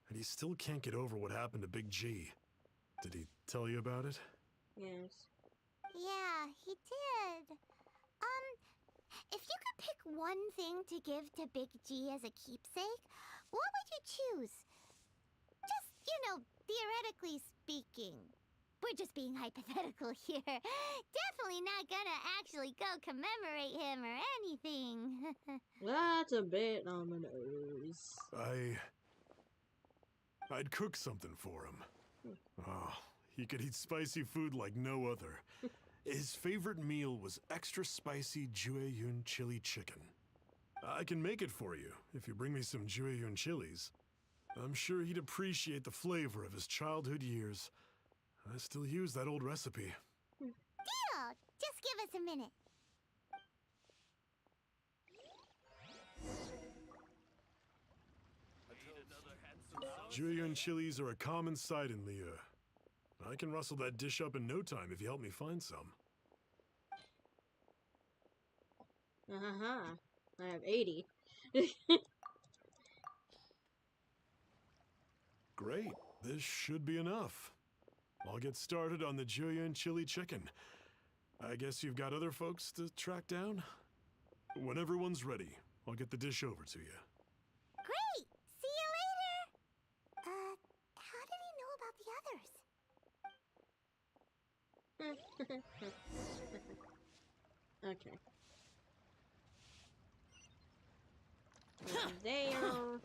And he still can't get over what happened to Big G. Did he tell you about it? Yes. Yeah, he did. If you could pick one thing to give to Big G as a keepsake, what would you choose? Just, theoretically speaking. We're just being hypothetical here. Definitely not gonna actually go commemorate him or anything. That's a bit on the nose. I'd cook something for him. Oh, he could eat spicy food like no other. His favorite meal was extra spicy Jueyun chili chicken. I can make it for you if you bring me some Jueyun chilies. I'm sure he'd appreciate the flavor of his childhood years. I still use that old recipe. Deal! Just give us a minute. Jueyun chilies are a common sight in Liyue. I can rustle that dish up in no time if you help me find some. I have 80. Great. This should be enough. I'll get started on the Jueyun chili chicken. I guess you've got other folks to track down? When everyone's ready, I'll get the dish over to you. Great! See you later! How did he know about the others? Okay. There.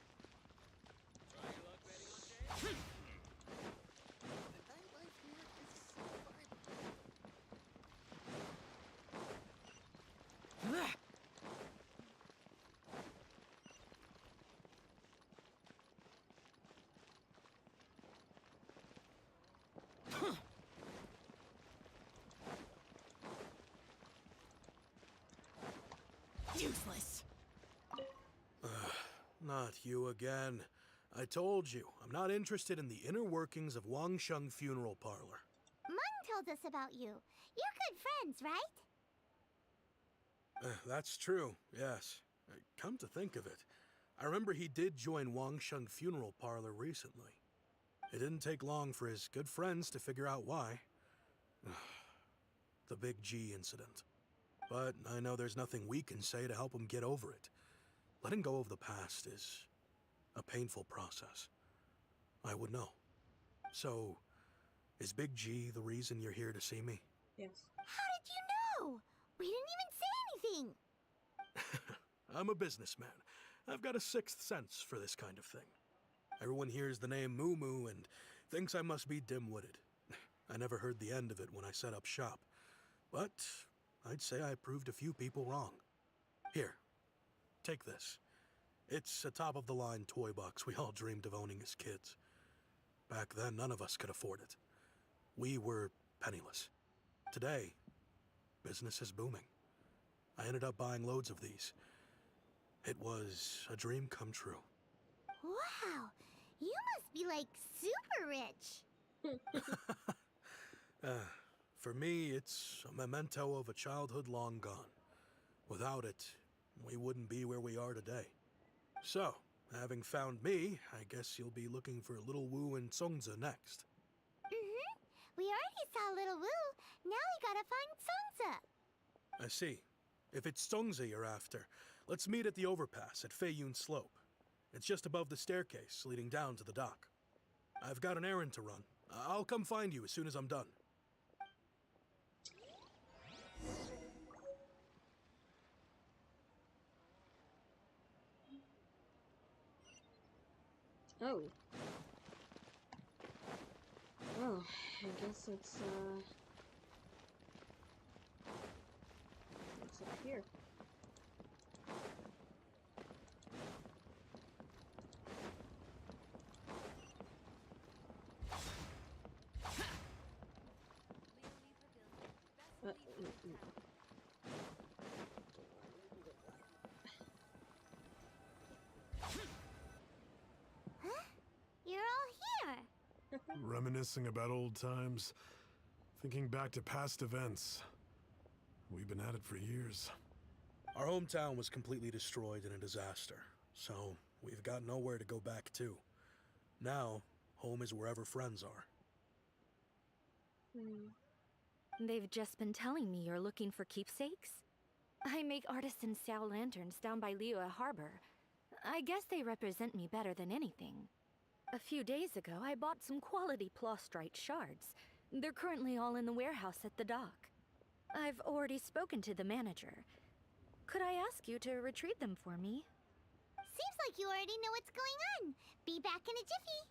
Useless. Not you again. I told you, I'm not interested in the inner workings of Wangsheng Funeral Parlor. Mung told us about you. You're good friends, right? That's true, yes. Come to think of it, I remember he did join Wangsheng Funeral Parlor recently. It didn't take long for his good friends to figure out why. The Big G incident. But I know there's nothing we can say to help him get over it. Letting go of the past is a painful process. I would know. So, Is Big G the reason you're here to see me? Yes. How did you know? We didn't even say anything. I'm a businessman. I've got a sixth sense for this kind of thing. Everyone hears the name Moo Moo and thinks I must be dim-witted. I never heard the end of it when I set up shop. But I'd say I proved a few people wrong. Here, take this. It's a top-of-the-line toy box we all dreamed of owning as kids. Back then, none of us could afford it. We were penniless. Today, business is booming. I ended up buying loads of these. It was a dream come true. Wow, you must be like super rich. For me, it's a memento of a childhood long gone. Without it, we wouldn't be where we are today. So, having found me, I guess you'll be looking for Little Wu and Songza next. We already saw Little Wu. Now we gotta find Songza. I see. If it's Songza you're after, let's meet at the overpass at Feiyun Slope. It's just above the staircase leading down to the dock. I've got an errand to run. I'll come find you as soon as I'm done. Oh. Well, I guess it's up here. You're all here. Reminiscing about old times, thinking back to past events. We've been at it for years. Our hometown was completely destroyed in a disaster, so we've got nowhere to go back to. Now, home is wherever friends are. They've just been telling me you're looking for keepsakes? I make artisan Xiao lanterns down by Liyue Harbor. I guess they represent me better than anything. A few days ago, I bought some quality plastrite shards. They're currently all in the warehouse at the dock. I've already spoken to the manager. Could I ask you to retrieve them for me? Seems like you already know what's going on. Be back in a jiffy.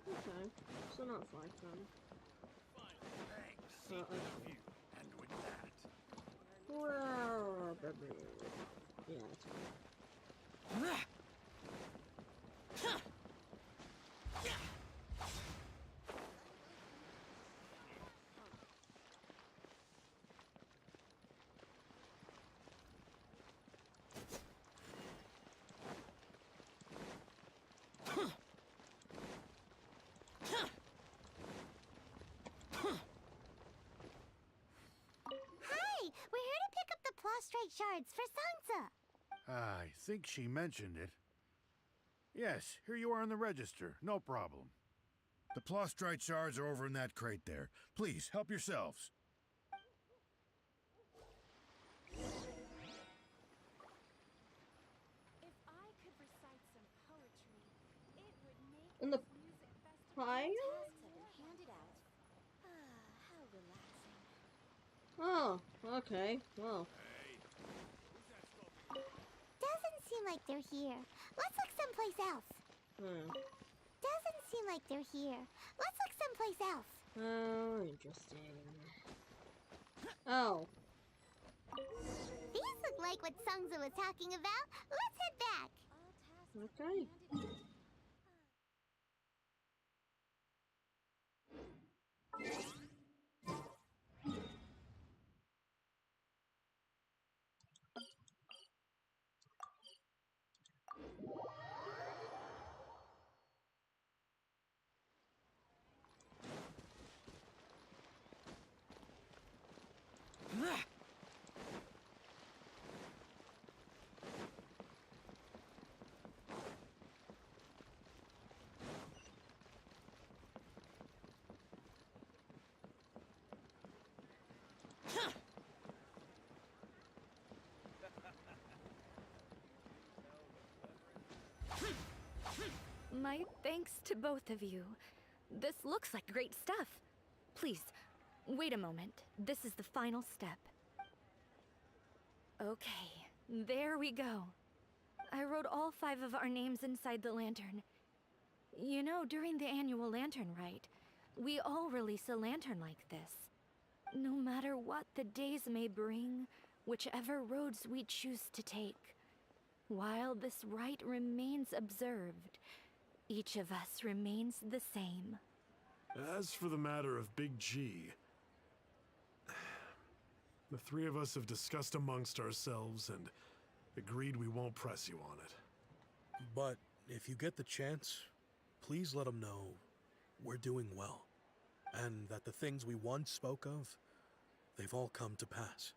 Okay, so not far from. Okay. And with that, Well, yeah, that's fine. Hi, we're here to pick up the plastrite shards for Sansa. I think she mentioned it. Yes, here you are on the register. No problem. The plastrite shards are over in that crate there. Please, help yourselves. If I could recite some poetry, it would make In the this music festival fire? tasks have been handed out. How relaxing. Oh, okay. Well, Doesn't seem like they're here. Let's look someplace else. Doesn't seem like they're here. Let's look someplace else. Oh, interesting. Oh. These look like what Sungza was talking about. Let's head back. All tasks have Okay. been handed out. My thanks to both of you. This looks like great stuff. Please, wait a moment. This is the final step. Okay, there we go. I wrote all 5 of our names inside the lantern. You know, during the annual lantern rite, we all release a lantern like this. No matter what the days may bring, whichever roads we choose to take, while this rite remains observed, each of us remains the same. As for the matter of Big G, the 3 of us have discussed amongst ourselves and agreed we won't press you on it. But if you get the chance, please let them know we're doing well, and that the things we once spoke of, they've all come to pass.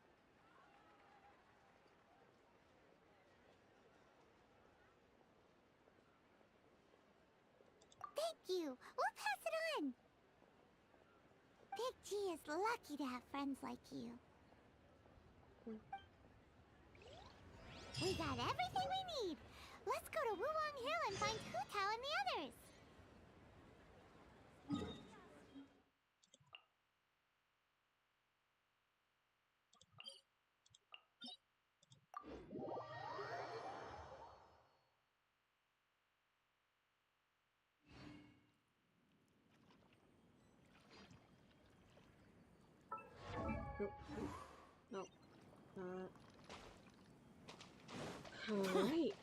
Thank you. We'll pass it on. Big G is lucky to have friends like you. We got everything we need. Let's go to Wulong Hill and find Hu Tao and the others. No. Alright.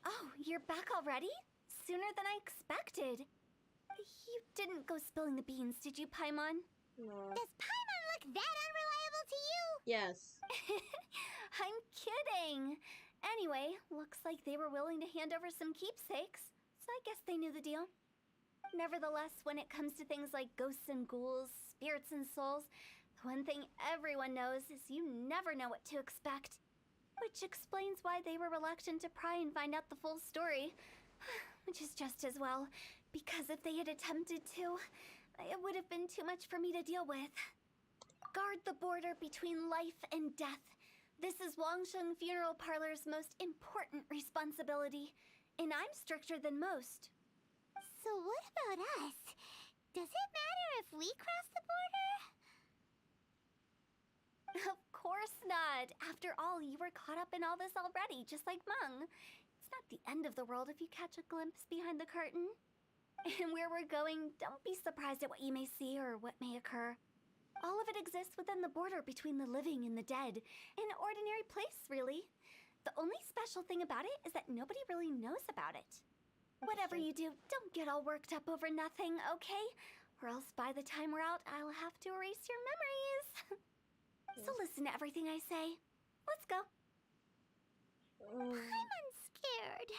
Oh, you're back already? Sooner than I expected. You didn't go spilling the beans, did you, Paimon? No. Does Paimon look that unreliable to you? Yes. I'm kidding. Anyway, looks like they were willing to hand over some keepsakes, so I guess they knew the deal. Nevertheless, when it comes to things like ghosts and ghouls, spirits and souls, the one thing everyone knows is you never know what to expect. Which explains why they were reluctant to pry and find out the full story. Which is just as well, because if they had attempted to, it would have been too much for me to deal with. Guard the border between life and death. This is Wangsheng Funeral Parlor's most important responsibility, and I'm stricter than most. So what about us? Does it matter if we cross the border? Of course not. After all, you were caught up in all this already, just like Meng. It's not the end of the world if you catch a glimpse behind the curtain. And where we're going, don't be surprised at what you may see or what may occur. All of it exists within the border between the living and the dead. An ordinary place, really. The only special thing about it is that nobody really knows about it. Whatever you do, don't get all worked up over nothing, okay? Or else by the time we're out, I'll have to erase your memories. So listen to everything I say. Let's go. I'm scared.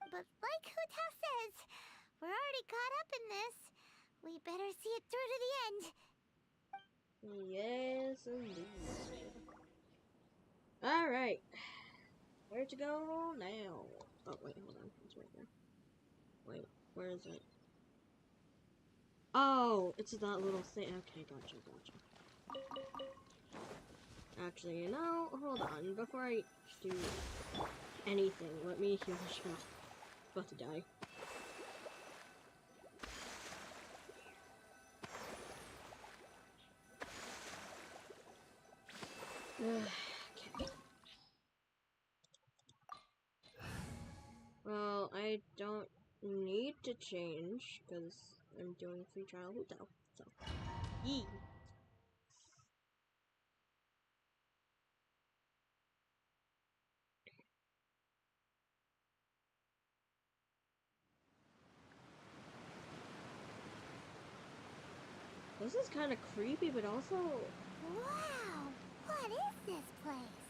But like Hu Tao says, we're already caught up in this. We better see it through to the end. Yes, indeed. Alright. Where to go now? Oh, wait, hold on. It's right there. Wait, where is it? Oh, it's that little thing. Okay, gotcha. Actually, you know, hold on. Before I do anything, let me heal the shit. About to die. Okay. Well, I don't need to change because I'm doing free trial hotel. So, yee. This is kind of creepy, but also... Wow! What is this place?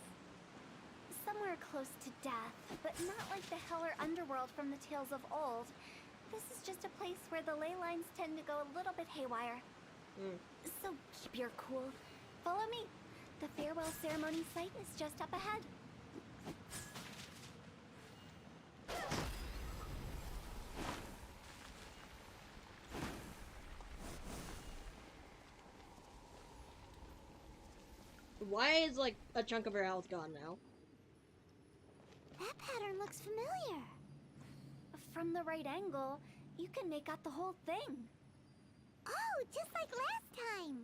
Somewhere close to death, but not like the hell or underworld from the tales of old. This is just a place where the ley lines tend to go a little bit haywire. So keep your cool. Follow me. The farewell ceremony site is just up ahead. Why is, like, a chunk of her health gone now? That pattern looks familiar. From the right angle, you can make out the whole thing. Oh, just like last time.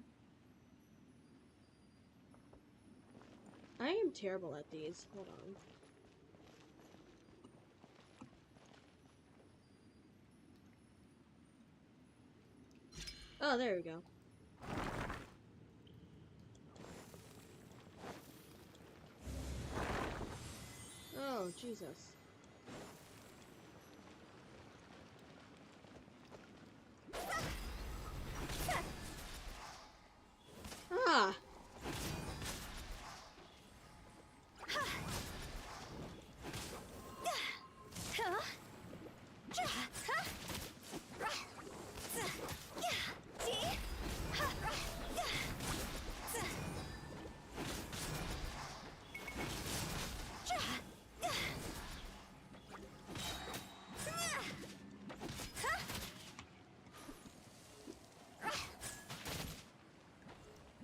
I am terrible at these. Hold on. Oh, there we go. Oh, Jesus. Ah!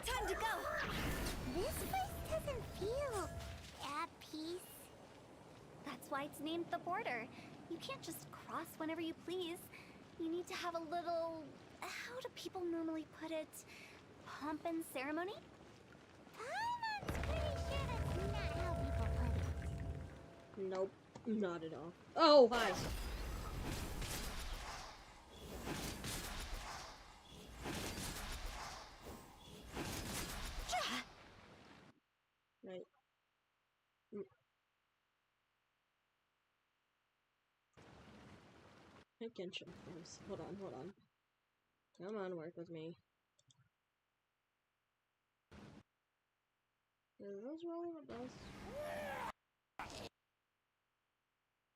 Time to go. This place doesn't feel at peace. That's why it's named the border. You can't just cross whenever you please. You need to have a little... How do people normally put it? Pomp and ceremony? Paimon's pretty sure that's not how people put it. Nope. Not at all. Oh, hi. Right. Genshin, please. Hold on, hold on. Come on, work with me. Is this rolling with us?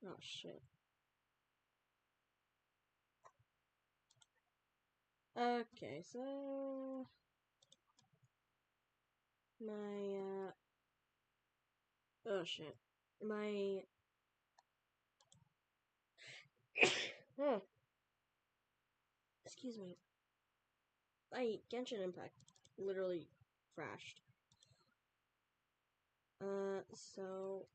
Oh, shit. Okay, so... My, oh, shit. My... oh. Excuse me. My Genshin Impact literally crashed. So...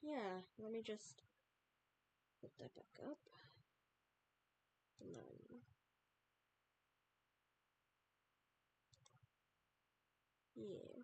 yeah, let me just put that back up. And then... yeah.